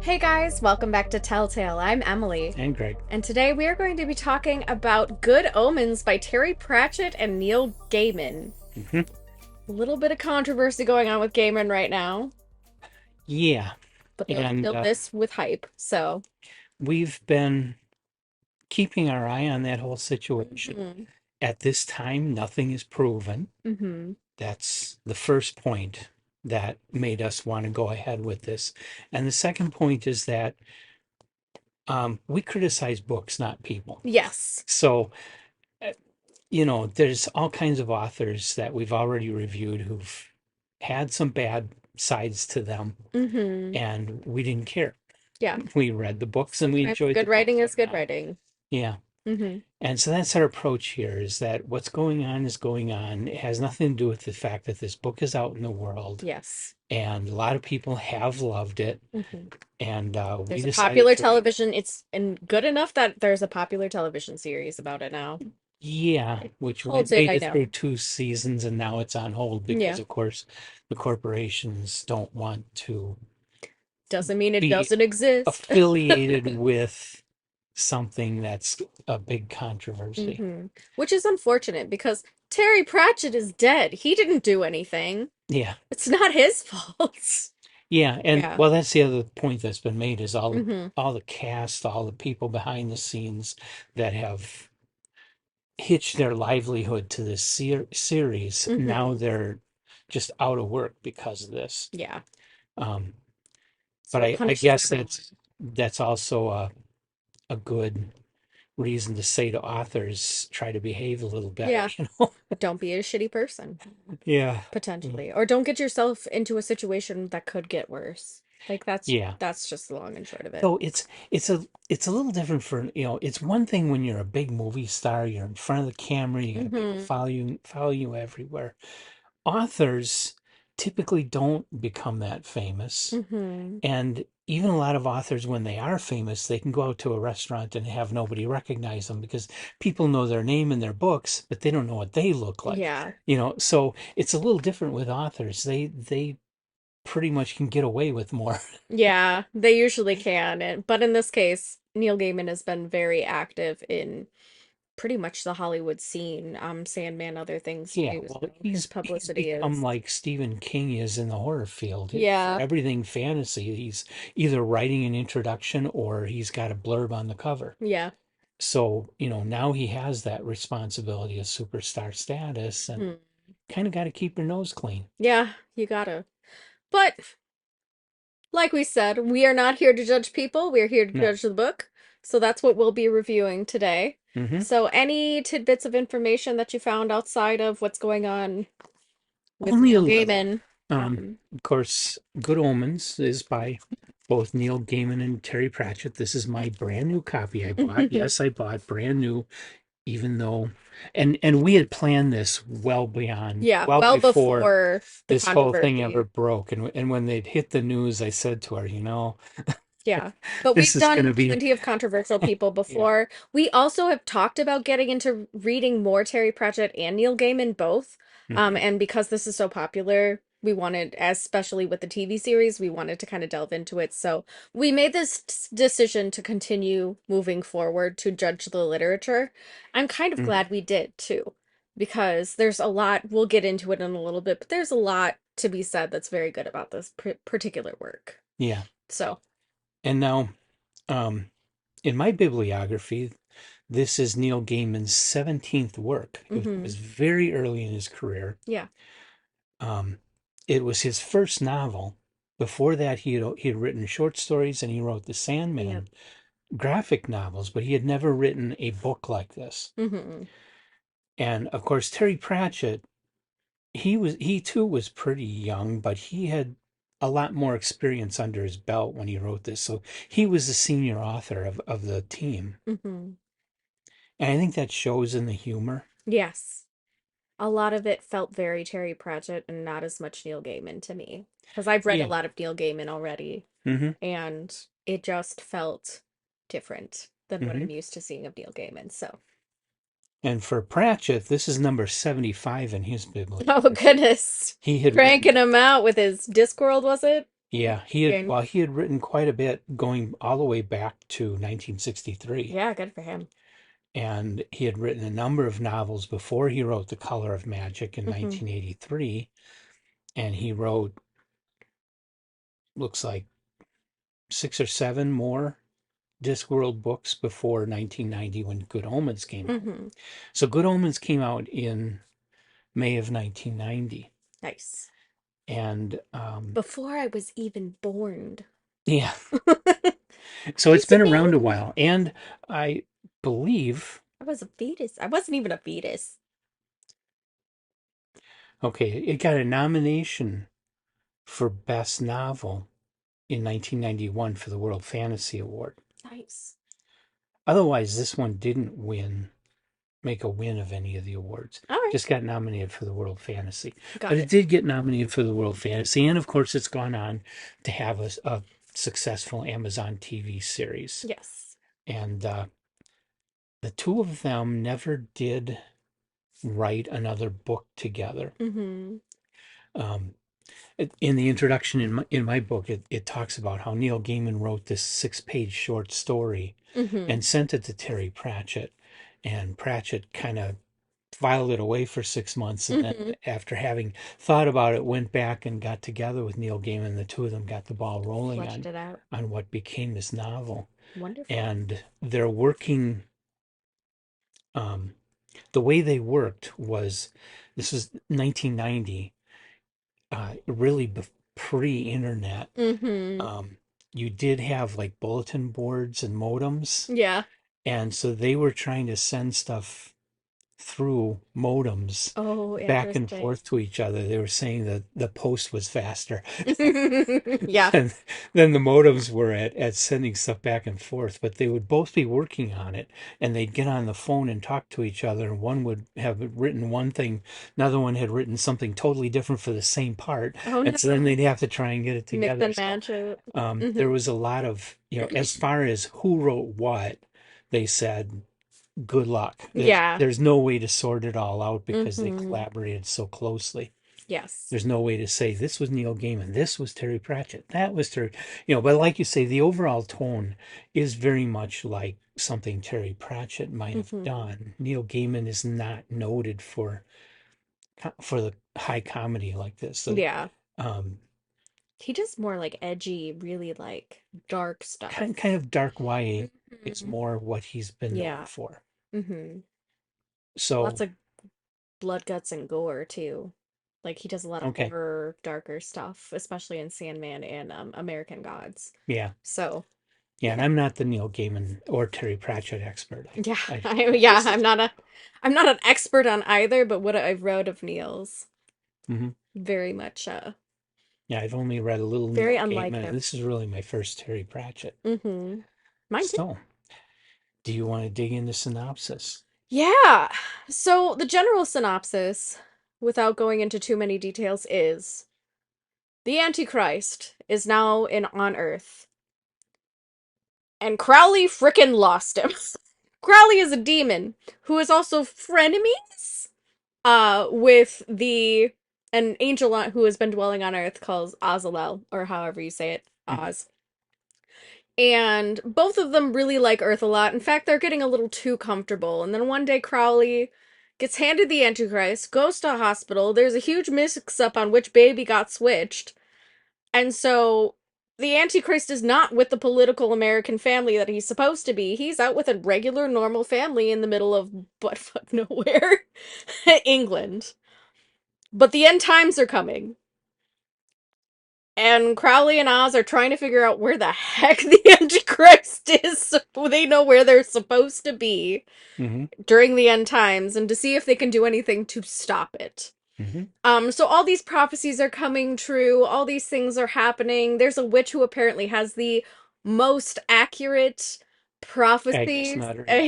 Hey guys, welcome back to Telltale. I'm Emily, And Greg. and today we are going to be talking about Good Omens by Terry Pratchett and Neil Gaiman. hmm A little bit of controversy going on with Gaiman right now, Yeah, but there's and still this with hype, so. we've been keeping our eye on that whole situation. Hmm. At this time, nothing is proven. Hmm. That's the first point that made us want to go ahead with this. And the second point is that we criticize books, not people. Yes. So, uh, there's all kinds of authors that we've already reviewed who've had some bad sides to them, Hmm. and we didn't care. Yeah. We read the books and we Sometimes enjoyed the good books writing or is good not. writing. Yeah. Hmm. And so that's our approach here is that what's going on is going on. It has nothing to do with the fact that this book is out in the world Yes. and a lot of people have loved it. Hmm. And we There's a decided popular to read it. television, it's and good enough that there's a popular television series about it now. Yeah, It which holds it, made I it know. through two seasons and now it's on hold because, Yeah. of course, the corporations don't want to Doesn't mean it be doesn't exist. affiliated with something that's a big controversy. Which is unfortunate because Terry Pratchett is dead. He didn't do anything. Yeah. It's not his fault. Yeah, and Yeah. well, that's the other point that's been made is Hmm. all the cast, all the people behind the scenes that have hitched their livelihood to this series. Now Hmm. they're just out of work because of this. Yeah. Um, So but it I punishes guess everyone. that's also a good reason to say to authors, try to behave a little better, Yeah. Don't be a shitty person, Yeah. potentially. Or don't get yourself into a situation that could get worse. Like Yeah. that's just the long and short of it. So it's a little different for it's one thing when you're a big movie star, you're in front of the camera, you got people Hmm. follow you everywhere. Authors typically don't become that famous. Hmm. And even a lot of authors, when they are famous, they can go out to a restaurant and have nobody recognize them because people know their name and their books, but they don't know what they look like. Yeah. So it's a little different with authors. They pretty much can get away with more. Yeah, they usually can. But in this case, Neil Gaiman has been very active in pretty much the Hollywood scene. Sandman, other things Yeah, too. well, So his he's publicity become is. like Stephen King is in the horror field. For Yeah. everything fantasy, he's either writing an introduction or he's got a blurb on the cover. Yeah. So, now he has that responsibility of superstar status and Hmm. kind of got to keep your nose clean. Yeah, you gotta. But like we said, we are not here to judge people. We're here to No. judge the book. So that's what we'll be reviewing today. hmm So any tidbits of information that you found outside of what's going on with Only a Neil little. Gaiman? Um, Of course, Good Omens is by both Neil Gaiman and Terry Pratchett. This is my brand new copy I bought. Yes, I bought brand new, even though and we had planned this yeah, well well before before the this whole thing ever controversy. broke. And when they'd hit the news, I said to her, Yeah. But this we've is going to done be, plenty of controversial people yeah. before. We also have talked about getting into reading more Terry Pratchett and Neil Gaiman both. Mhm. And because this is so popular, we wanted, especially with the TV series, we wanted to kind of delve into it. So we made this decision to continue moving forward to judge the literature. I'm kind of Mhm. glad we did too, because there's a lot, we'll get into it in a little bit, but there's a lot to be said that's very good about this particular work. Yeah. So. And now, um, in my bibliography, this is Neil Gaiman's 17th work. It Hmm. was very early in his career. Yeah. Um, it was his first novel. Before that, he had written short stories and he wrote the Yeah. Sandman graphic novels, but he had never written a book like this. Hmm. And of course, Terry Pratchett, he too was pretty young, but he had a lot more experience under his belt when he wrote this. So he was the senior author of the team. Hmm. And I think that shows in the humor. Yes. A lot of it felt very Terry Pratchett and not as much Neil Gaiman to me. Because I've read a Yeah. lot of Neil Gaiman already, hmm and it just felt different than what hmm I'm used to seeing of Neil Gaiman. So, And for Pratchett, this is number 75 in his oh bibliography. goodness. He had written, Cranking him out with his Discworld, was it? Yeah, And he had written quite a bit going all the way back to 1963. yeah, good for him. And he had written a number of novels before he wrote The Color of Magic in Hmm. 1983. And he wrote, looks like 6 or 7 more Discworld books before 1990 when Good Omens came out. Hmm. So Good Omens came out in May of 1990. Nice. And Before I was even born. yeah, so it's He's a been around a baby. while. And I believe, I was a fetus. I wasn't even a fetus. okay, it got a nomination for Best Novel in 1991 for the World Fantasy Award. Nice. Otherwise, this one didn't make a win of any of the awards. All right. Just got nominated for the World Fantasy. But Got it it. did get nominated for the World Fantasy. And of course, it's gone on to have a successful Amazon TV series. Yes. And the two of them never did write another book together. Mm-hmm. Um, in the introduction in my book, it talks about how Neil Gaiman wrote this 6-page short story Mm-hmm. and sent it to Terry Pratchett. And Pratchett kind of filed it away for 6 months. And then, Mm-hmm. after having thought about it, went back and got together with Neil Gaiman. The two of them got the ball rolling Fleshed it out. on what became this novel. Wonderful. And they're working. Um, the way they worked was, this is 1990, really pre-internet. Mm-hmm. Um, you did have like bulletin boards and modems, Yeah. and so they were trying to send stuff through modems Oh, back and interesting. forth to each other. They were saying that the post was faster Yeah. than, than the modems were at sending stuff back and forth. But they would both be working on it, and they'd get on the phone and talk to each other. And one would have written one thing, another one had written something totally different for the same part, Oh and no. so then they'd have to try and get it Mix together. and So match it. there Mm-hmm. was a lot of, as far as who wrote what, they said good luck. Yeah. There's no way to sort it all out because they Mm-hmm. collaborated so closely. Yes. There's no way to say this was Neil Gaiman, this was Terry Pratchett, that was Terry, but like you say, the overall tone is very much like something Terry Pratchett might have Mm-hmm. done. Neil Gaiman is not noted for the high comedy like this. So, Yeah. um, He does more like edgy, really like dark stuff. kind of dark YA is Hmm. more what he's been known Yeah. for. Hmm. So, Lots of blood, guts, and gore too. Like he does a lot of okay, horror, darker stuff, especially in Sandman and American Gods. yeah. So Yeah, and yeah, I'm not the Neil Gaiman or Terry Pratchett expert. yeah, I yeah. this is I'm not an expert on either, but what I've read of Neil's mhm. very much, Yeah, I've only read a little very Neil unlike Gaiman, and him. this is really my first Terry Pratchett. Mm-hmm. Mine too. So, do you want to dig into synopsis? Yeah. So the general synopsis, without going into too many details, is the Antichrist is now in on Earth, and Crowley frickin' lost him. Crowley is a demon who is also frenemies with the an angel who has been dwelling on Earth called Azalel, or however you say it, Mhm. Oz. And both of them really like Earth a lot. In fact, they're getting a little too comfortable. And then one day Crowley gets handed the Antichrist, goes to a hospital. There's a huge mix-up on which baby got switched. And so the Antichrist is not with the political American family that he's supposed to be. He's out with a regular, normal family in the middle of buttfuck nowhere, England. But the end times are coming. And Crowley and Oz are trying to figure out where the heck the Antichrist is so they know where they're supposed to be Mhm. during the end times and to see if they can do anything to stop it. Mhm. So all these prophecies are coming true, all these things are happening. There's a witch who apparently has the most accurate Agnes prophecies, Nutter, yeah.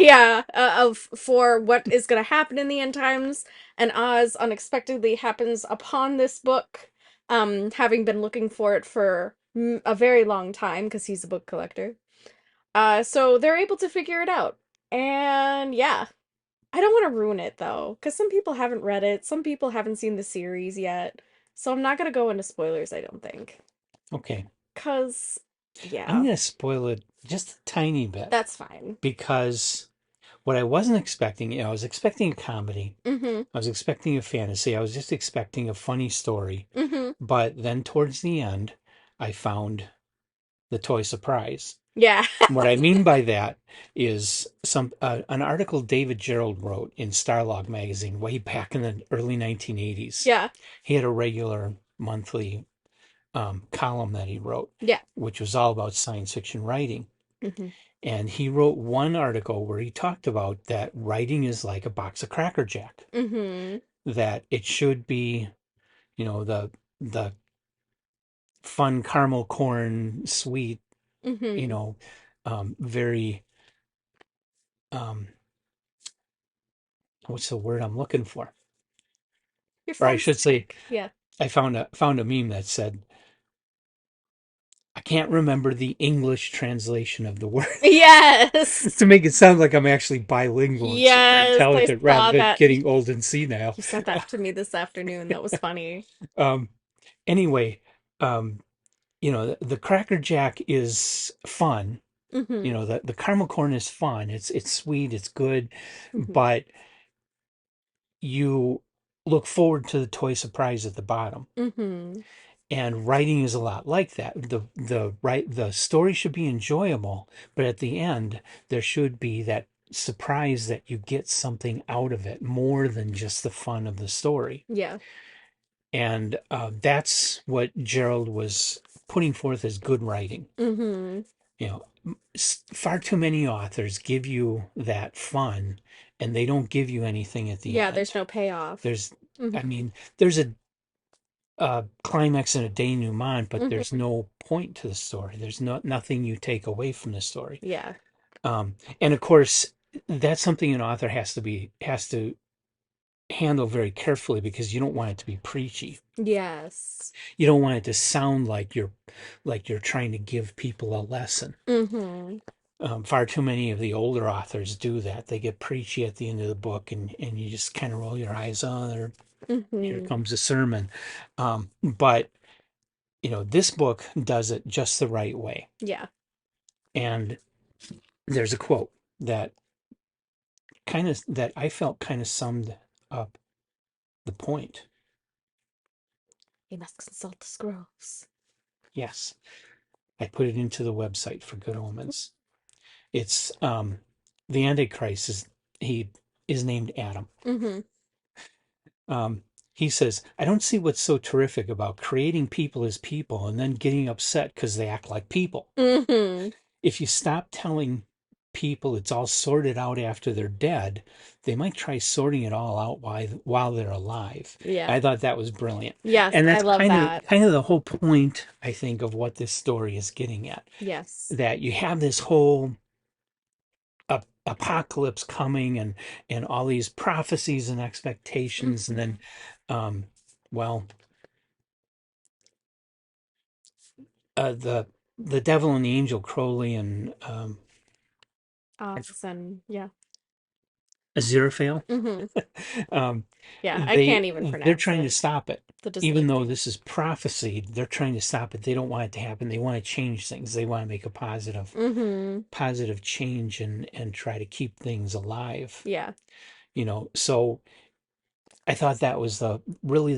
yeah, of for what is going to happen in the end times. And Oz unexpectedly happens upon this book, having been looking for it for a very long time because he's a book collector. So they're able to figure it out. And yeah, I don't want to ruin it though, because some people haven't read it, some people haven't seen the series yet. So I'm not gonna go into spoilers, I don't think. Okay. 'Cause I'm yeah, going to spoil it just a tiny bit that's fine. because what I wasn't expecting, I was expecting a comedy. Mm-hmm. I was expecting a fantasy. I was just expecting a funny story. Mm-hmm. But then towards the end, I found the toy surprise. Yeah. What I mean by that is an article David Gerald wrote in Starlog magazine way back in the early 1980s. Yeah. He had a regular monthly column that he wrote, Yeah. which was all about science fiction writing. Mm-hmm. And he wrote one article where he talked about that writing is like a box of Cracker Jack, Mm-hmm. that it should be, the fun caramel corn sweet, you Mm-hmm. know, very um, what's the word I'm looking for? You're Or I fun should say, sick. Yeah. I found a meme that said, I can't remember the English translation of the word Yes. to make it sound like I'm actually bilingual and super Yes. I intelligent rather saw than that. getting old and senile. You sent that to me this afternoon. That was funny. Um, anyway, um, the Cracker Jack is fun. Mm-hmm. The caramel corn is fun. It's sweet, it's good, Mm-hmm. but you look forward to the toy surprise at the bottom. Mm-hmm. And writing is a lot like that. The story should be enjoyable, but at the end there should be that surprise that you get something out of it more than just the fun of the story. Yeah. And that's what Gerald was putting forth as good writing. Mm-hmm. You know, far too many authors give you that fun, and they don't give you anything at the Yeah, there's end. no payoff. There's, I Mm-hmm. mean, there's a climax and a denouement, but there's Mm-hmm. no point to the story. There's nothing you take away from the story. Yeah. And of course, that's something an author has to handle very carefully because you don't want it to be preachy. Yes. You don't want it to sound like you're trying to give people a lesson. Mm-hmm. Far too many of the older authors do that. They get preachy at the end of the book, and you just kind of roll your eyes on, there, here Mm-hmm. comes a sermon. But this book does it just the right way. Yeah. And there's a quote that I felt kind of summed up the point. You must consult the scrolls. Yes, I put it into the website for Good Omens. It's the Antichrist he is named Adam. Mm-hmm. Um, he says, I don't see what's so terrific about creating people as people and then getting upset because they act like people. Mm-hmm. If you stop telling people it's all sorted out after they're dead, they might try sorting it all out while they're alive. Yeah. I thought that was brilliant. Yes, And I that's love that. kind of the whole point, I think, of what this story is getting at. Yes. That you have this whole apocalypse coming, and all these prophecies and expectations, and then Mm-hmm. um well the devil and the angel Crowley and And yeah. Aziraphale, Mm-hmm. um Yeah, I can't even they're pronounce trying to it. stop it. The Disney Even though name. this is prophecy, they're trying to stop it. They don't want it to happen. They want to change things. They want to make a Mm-hmm. positive change, and try to keep things alive. Yeah. So I thought that was the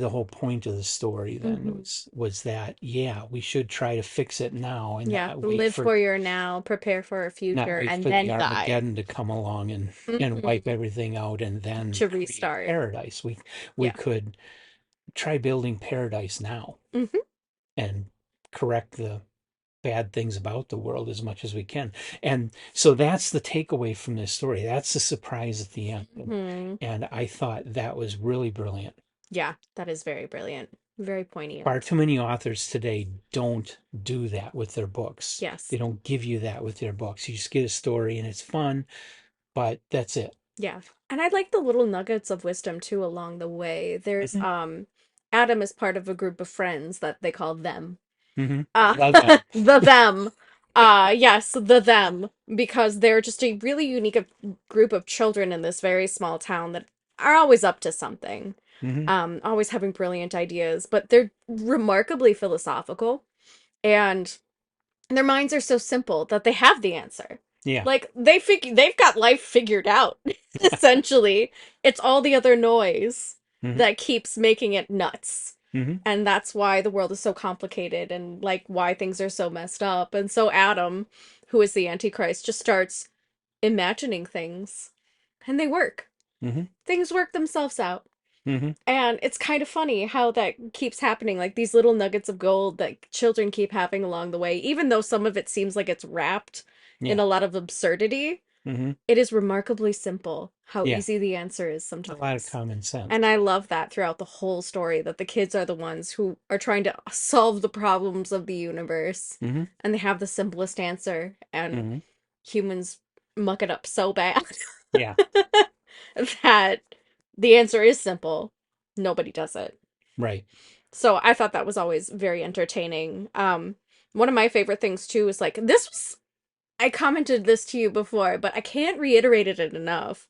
whole point of the story then Mm-hmm. was that, yeah, we should try to fix it now and Yeah. Live for your now, prepare for a not future, wait and for the then die. Armageddon to come along and wipe Mm-hmm. everything out and then To create restart. paradise. We Yeah. could try building paradise now Mm-hmm. and correct the bad things about the world as much as we can. And so that's the takeaway from this story. That's the surprise at the end. Mm-hmm. And I thought that was really brilliant. Yeah, that is very brilliant. Very Far poignant. too many authors today don't do that with their books. Yes. They don't give you that with their books. You just get a story and it's fun, but that's it. Yeah. And I like the little nuggets of wisdom too along the way. There's Hmm. Adam is part of a group of friends that they call them. Hmm. Uh Love that. the them. Yes, the them because they're just a really unique group of children in this very small town that are always up to something. Hmm. Always having brilliant ideas, but they're remarkably philosophical. And their minds are so simple that they have the answer. Yeah. Like they've got life figured out. Essentially, it's all the other noise Hmm. that keeps making it nuts. Hmm. And that's why the world is so complicated and like why things are so messed up. And so Adam, who is the Antichrist, just starts imagining things and they work. Hmm. Things work themselves out. Hmm. And it's kind of funny how that keeps happening, like these little nuggets of gold that children keep having along the way, even though some of it seems like it's wrapped in Yeah. a lot of absurdity. Hmm. It is remarkably simple how Yeah. easy the answer is A lot of sometimes. common sense. And I love that throughout the whole story that the kids are the ones who are trying to solve the problems of the universe. Hmm. And they have the simplest answer, and Hmm. humans muck it up so bad Yeah. that the answer is simple. Nobody does it. Right. So I thought that was always very entertaining. One of my favorite things too is like this was I commented this to you before, but I can't reiterate it enough.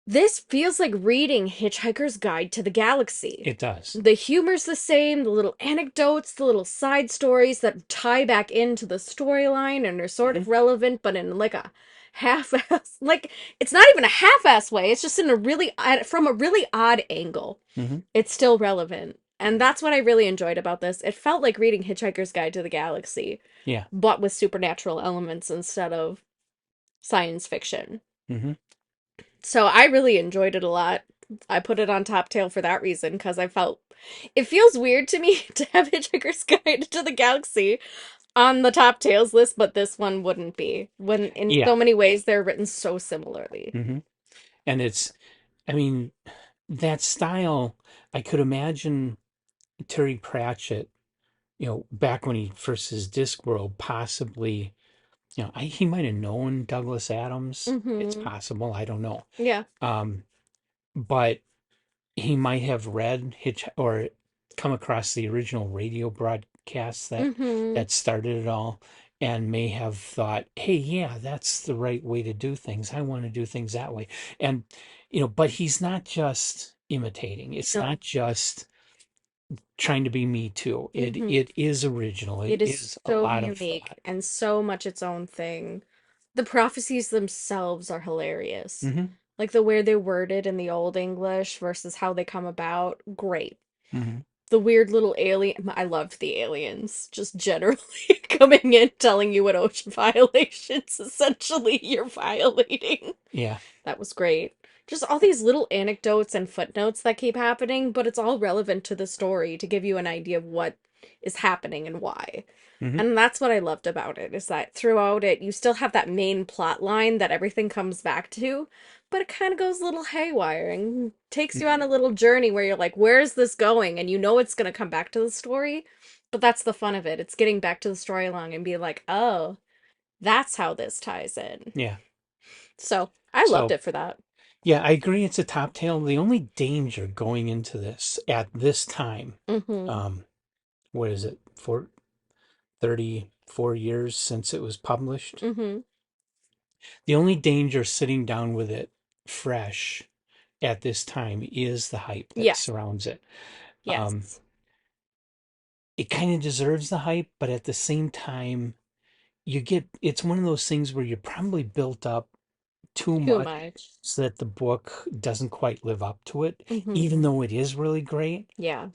This feels like reading Hitchhiker's Guide to the Galaxy. It does. The humor's the same, the little anecdotes, the little side stories that tie back into the storyline and are sort Hmm. of relevant, but in like a half-ass, like it's not even a half-ass way. It's just in a really from a really odd angle. Hmm. It's still relevant. And that's what I really enjoyed about this. It felt like reading Hitchhiker's Guide to the Galaxy, Yeah. but with supernatural elements instead of science fiction. Hmm. So I really enjoyed it a lot. I put it on Top Tail for that reason because I felt it feels weird to me to have Hitchhiker's Guide to the Galaxy on the Top Tails list, but this one wouldn't be. When in Yeah. so many ways they're written so similarly. Hmm. And I mean, that style, I could imagine Terry Pratchett, back when he first his Discworld, possibly, he might have known Douglas Adams. It's Mm-hmm. possible. I don't know. Yeah. Um, but he might have read Hitch or come across the original radio broadcast Mm-hmm. that started it all and may have thought, hey, yeah, that's the right way to do things. I want to do things that way. And, but he's not just imitating. It's No. not just trying to be me too. It Mm-hmm. it is original. It It is is a so lot of unique thought. and so much its own thing. The prophecies themselves are hilarious. Hmm. Like the way they're worded in the Old English versus how they come about. Great. Hmm. The weird little alien. I loved the aliens, just generally coming in telling you what ocean violations essentially you're violating. Yeah. That was great. Just all these little anecdotes and footnotes that keep happening, but it's all relevant to the story to give you an idea of what is happening and why. Hmm. And that's what I loved about it, is that throughout it, you still have that main plot line that everything comes back to, but it kind of goes a little haywire and takes you on a Hmm. little journey where you're like, where is this going? And you know it's going to come back to the story, but that's the fun of it. It's getting back to the storyline and be like, oh, that's how this ties in. Yeah. So I loved So it for that. yeah, I agree. It's a top tail. The only danger going into this at this time, Mm-hmm. um, what is it, 34 years since it was published? Mm-hmm. The only danger sitting down with it fresh at this time is the hype that Yes. surrounds it. Um, Yes. it kind of deserves the hype, but at the same time, it's one of those things where you probably built up too Too much much. so that the book doesn't quite live up to it, even Mm-hmm. though it is really great. Yeah.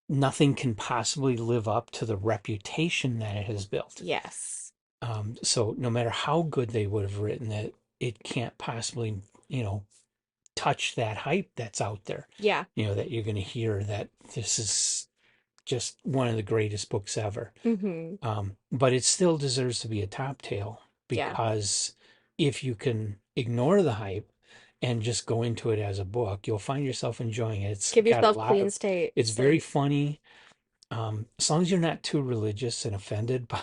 Nothing can possibly live up to the reputation that it has built. Yes. So no matter how good they would have written it, it can't possibly, touch that hype that's out there. Yeah. That you're going to hear that this is just one of the greatest books ever. Mm-hmm. But it still deserves to be a top tale Yeah. because if you can ignore the hype and just go into it as a book, you'll find yourself enjoying it. It's Give got a yourself lot clean of, it's states very and funny. As long as you're not too religious and offended by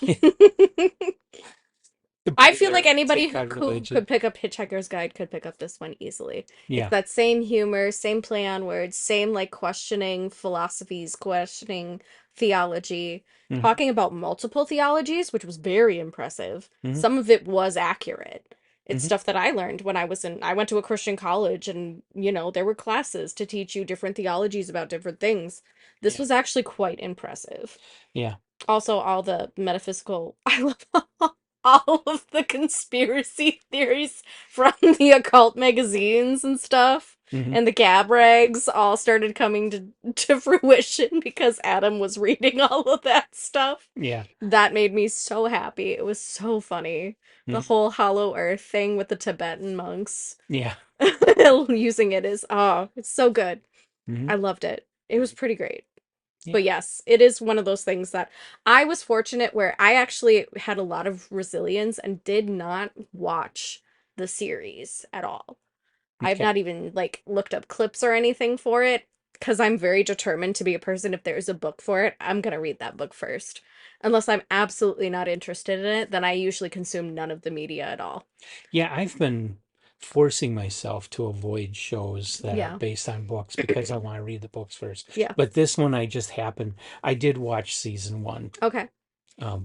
I by feel like their anybody take on who religion. could pick up Hitchhiker's Guide could pick up this one easily. It's Yeah. that same humor, same play on words, same like questioning philosophies, questioning theology, Hmm. talking about multiple theologies, which was very impressive. Hmm. Some of it was accurate. It's Hmm. stuff that I learned when I went to a Christian college and, there were classes to teach you different theologies about different things. This Yeah. was actually quite impressive. Yeah. Also, all the metaphysical, I love all of the conspiracy theories from the occult magazines and stuff. Hmm. And the gab rags all started coming to fruition because Adam was reading all of that stuff. Yeah. That made me so happy. It was so funny. The Hmm. whole Hollow Earth thing with the Tibetan monks Yeah. using it is, oh, it's so good. Hmm. I loved it. It was pretty great. Yeah. But yes, it is one of those things that I was fortunate where I actually had a lot of resilience and did not watch the series at all. I've Okay. not even like looked up clips or anything for it because I'm very determined to be a person. If there's a book for it, I'm gonna read that book first. Unless I'm absolutely not interested in it, then I usually consume none of the media at all. Yeah, I've been forcing myself to avoid shows that are Yeah. based on books because I want to read the books first. Yeah. But this one, I just happened, I did watch season one Okay.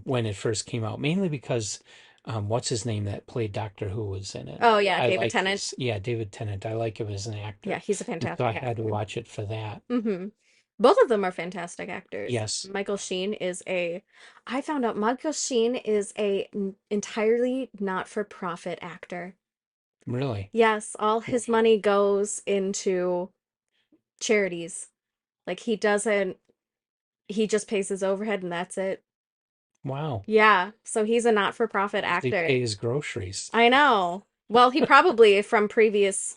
when it first came out, mainly because what's his name that played Doctor Who was in it. Oh yeah, I David like Tennant. his, yeah, David Tennant. I like him as an Yeah, actor. he's a And so I fantastic had to actor. watch it for that. Mm-hmm. Both of them are fantastic actors. Yes, Michael Sheen is a, I found out Michael Sheen is a entirely not-for-profit actor. really. Yes, all his money goes into charities. Like he just pays his overhead and that's it. Wow. Yeah, so he's a not-for-profit Does he pay actor. his groceries? I know. Well, he probably from previous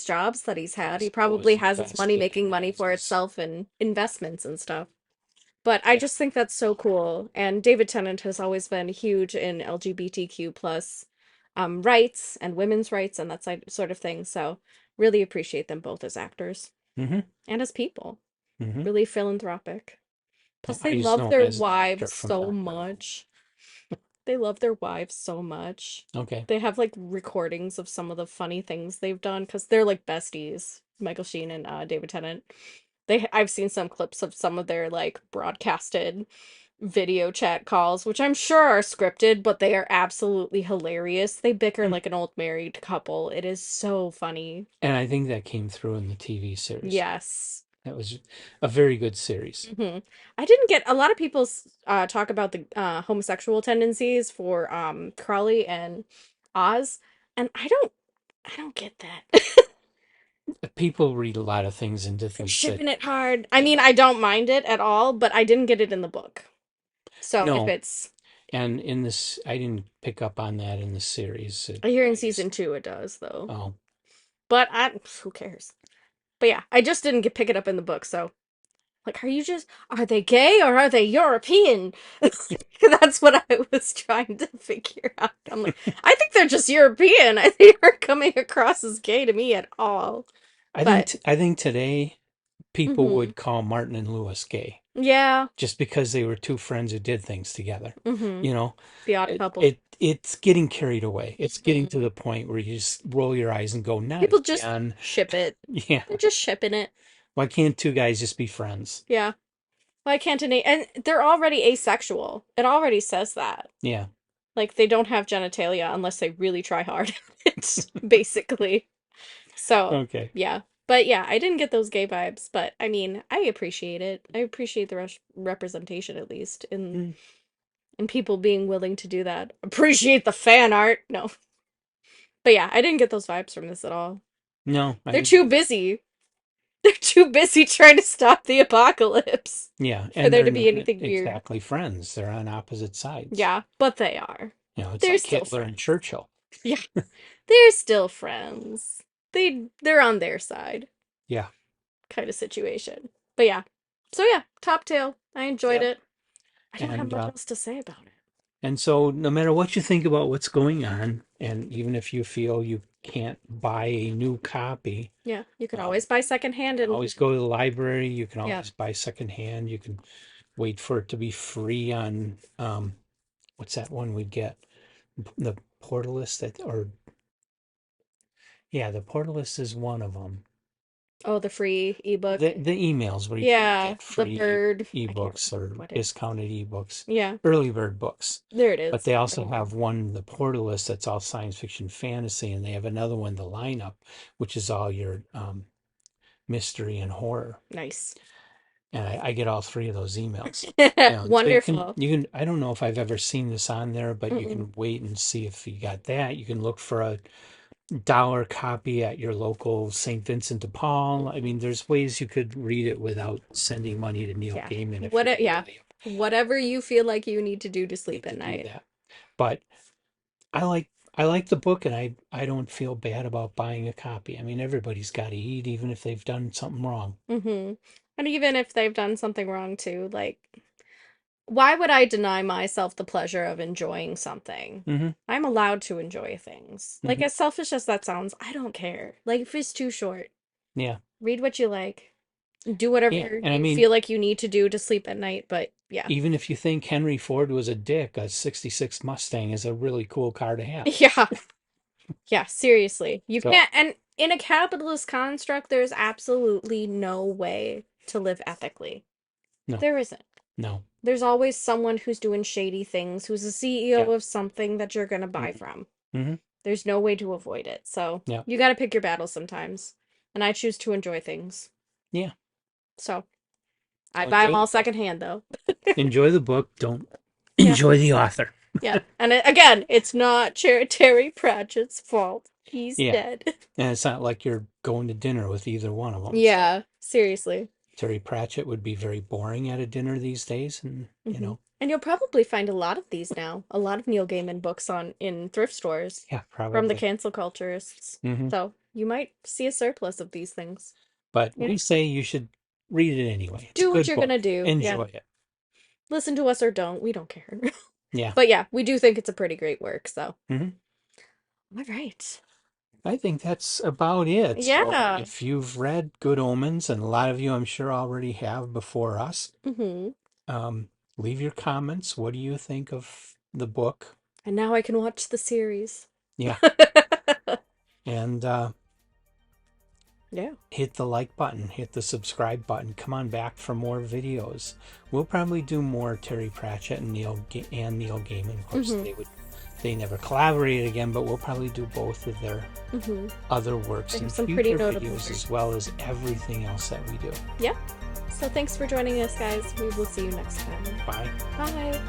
jobs that he's I had, he suppose probably has his money invested making in money for houses. itself in investments and stuff. But I Yeah. just think that's so cool. And David Tennant has always been huge in LGBTQ plus rights and women's rights and that sort of thing. So really appreciate them both as actors Mm-hmm. and as people. Mm-hmm. Really philanthropic. Plus I they just love know him their as an actor wives from so Doctor Who. much. They love their wives so much. Okay. They have like recordings of some of the funny things they've done because they're like besties, Michael Sheen and David Tennant. I've seen some clips of some of their like broadcasted video chat calls, which I'm sure are scripted, but they are absolutely hilarious. They bicker Hmm. like an old married couple. It is so funny. And I think that came through in the TV series. Yes. That was a very good series. I didn't get a lot of people talk about the homosexual tendencies for Crowley and Oz, and I don't get that. People read a lot of things into They're things that, shipping it hard. I mean, yeah, I don't mind it at all, but I didn't get it in the book. So if no. it's And in this, I didn't pick up on that in the series. I hear in I guess, season 2 it does though. oh, But who cares? But yeah, I just didn't pick it up in the book, so like, are they gay or are they European? That's what I was trying to figure out. I'm like, I think they're just European. They aren't coming across as gay to me at all. But, I think today people mm-hmm. would call Martin and Lewis gay Yeah, just because they were two friends who did things together. mm-hmm. You know, The Odd Couple. it's getting carried away. It's getting to Mhm. the point where you just roll your eyes and go, not People just again. ship it. Yeah. They're just shipping it. Why can't two guys just be friends? Yeah. Why can't and they're already asexual. It already says that. Yeah. Like, they don't have genitalia unless they really try hard at it, basically. So, Okay. yeah. But yeah, I didn't get those gay vibes, but I mean, I appreciate it. I appreciate the representation at least Mm. in people being willing to do that. Appreciate the fan art. No. But yeah, I didn't get those vibes from this at all. No, I They're didn't too either. busy. They're too busy trying to stop the apocalypse Yeah, for and there they're to be not anything weird. exactly friends. They're on opposite sides. Yeah, but they are. You know, it's They're like still Hitler and friends. Churchill. Yeah, they're still friends. They're on their side Yeah. kind of situation. But yeah. So yeah, Top Tail. I enjoyed Yep. it. I don't have And much else to say about it. so no matter what you think about what's going on, and even if you feel you can't buy a new copy, Yeah, you could um, always buy secondhand and always go to the library. You can yeah. always buy secondhand. You can wait for it to be free on what's that one we get? The Portalist that or yeah, the Portalist is one of them. Oh, the free ebook. The emails where you can Yeah, get the free bird. I can't ebooks remember or what it. discounted ebooks, Yeah, early bird books. there it But is. they also have one, the Portalist, that's all science fiction fantasy, and they have another one, the lineup, which is all your mystery and horror. Nice. and I get all three of those emails. So Wonderful. I don't know if I've ever seen this on there, but you Mm-mm. can wait and see if you got that. You can look for a dollar copy at your local St. Vincent de Paul. I mean, there's ways you could read it without sending money to Neil Yeah. Gaiman if What? you're Yeah. really Whatever you feel like you need to do to sleep need at to do night. that. But I like the book, and I don't feel bad about buying a copy. I mean, everybody's got to eat, even if they've done something wrong. And even if they've done something wrong too, like, why would I deny myself the pleasure of enjoying something? Hmm. I'm allowed to enjoy things. Like, Hmm. as selfish as that sounds, I don't care. Life is too short. Yeah, Read what you like. Do yeah, whatever and I you mean, feel like you need to do to sleep at night, but yeah. even if you think Henry Ford was a dick, a '66 Mustang is a really cool car to have. Yeah. Yeah, seriously. You So can't, and in a capitalist construct, there's absolutely no way to live ethically. no, There isn't. no, There's always someone who's doing shady things, who's a CEO yeah, of something that you're gonna buy hmm, from. hmm, There's no way to avoid it. So yeah, you gotta pick your battles sometimes. And I choose to enjoy things. yeah. So I So buy them enjoy the all book. secondhand though. Enjoy the book. Don't Yeah. enjoy the author. Yeah. And again, it's not Terry Pratchett's fault. He's Yeah, dead. and it's not like you're going to dinner with either one of them. So Yeah, seriously. Terry Pratchett would be very boring at a dinner these days, and And you'll probably find a lot of these now. A lot of Neil Gaiman books on in thrift stores yeah, from the probably. cancel culturists. Hmm. So you might see a surplus of these things. But You know, we say you should read it anyway. It's a do what good you're gonna book. do. Yeah. Enjoy it. Listen to us or don't. We don't care. Yeah. But yeah, we do think it's a pretty great work. So, Hmm. all right. I think that's about it. So Yeah. if you've read Good Omens, and a lot of you I'm sure already have before us, hmm um, leave your comments. What do you think of the book? And now I can watch the series. Yeah. And Yeah. hit the like button, hit the subscribe button. Come on back for more videos. We'll probably do more Terry Pratchett and Neil Gaiman. Of course, hmm they never collaborated again, but we'll probably do both of their hmm other works in There's some pretty future notable videos, work. as well as everything else that we do. Yep. So thanks for joining us, guys. We will see you next time. Bye. Bye.